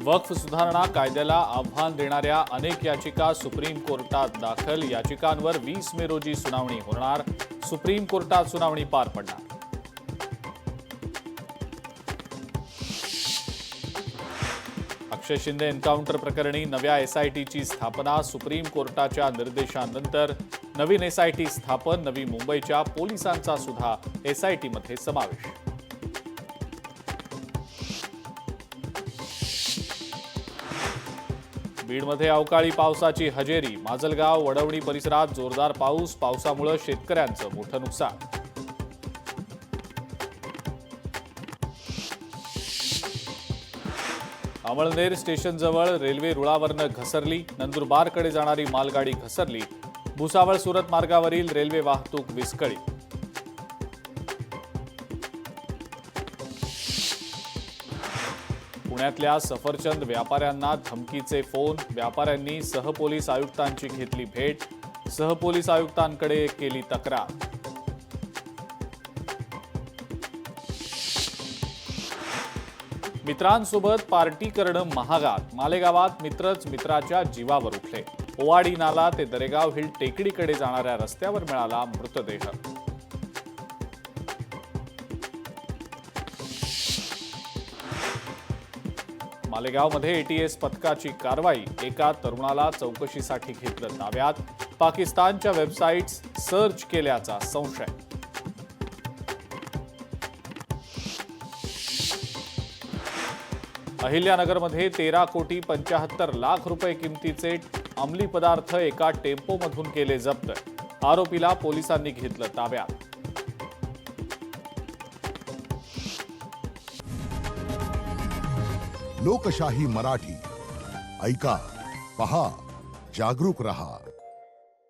वक्फ सुधारणा कायद्याला आव्हान देणाऱ्या अनेक याचिका सुप्रीम कोर्टात दाखल। याचिकांवर 20 मे रोजी सुनावणी होणार। सुप्रीम कोर्टात सुनावणी पार पडणार। अक्षय शिंदे एन्काउंटर प्रकरणी नव्या एसआयटीची स्थापना। सुप्रीम कोर्टाच्या निर्देशानंतर नवीन एसआयटी स्थापन। नवी मुंबईच्या पोलिसांचा सुद्धा एसआयटीमध्ये समावेश। बीडमध्ये अवकाळी पावसाची हजेरी। माजलगाव वडवणी परिसरात जोरदार पाऊस। पावसामुळे शेतकऱ्यांचं मोठं नुकसान। अमळनेर स्टेशनजवळ रेल्वे रुळावरनं घसरली। नंदुरबारकडे जाणारी मालगाडी घसरली। भुसावळ सुरत मार्गावरील रेल्वे वाहतूक विस्कळीत। पुण्यातल्या सफरचंद व्यापाऱ्यांना धमकीचे फोन। व्यापाऱ्यांनी सहपोलीस आयुक्तांची घेतली भेट। सहपोलीस आयुक्तांकडे केली तक्रार। मित्रांसोबत पार्टी करणं महागात। मालेगावात मित्रच मित्राच्या जीवावर उठले। ओवाडी नाला ते दरेगाव हिल टेकडीकडे जाणाऱ्या रस्त्यावर मिळाला मृतदेह। मालेगावमध्ये एटीएस पथकाची कारवाई। एका तरुणाला चौकशीसाठी घेतलं ताब्यात। पाकिस्तानच्या वेबसाईट्स सर्च केल्याचा संशय। अहिल्यानगरमध्ये 13,75,00,000 रुपये किमतीचे अंमली पदार्थ एका टेम्पोमधून केले जप्त। आरोपीला पोलिसांनी घेतलं ताब्यात। लोकशाही मराठी ऐका, पहा, जागरूक रहा।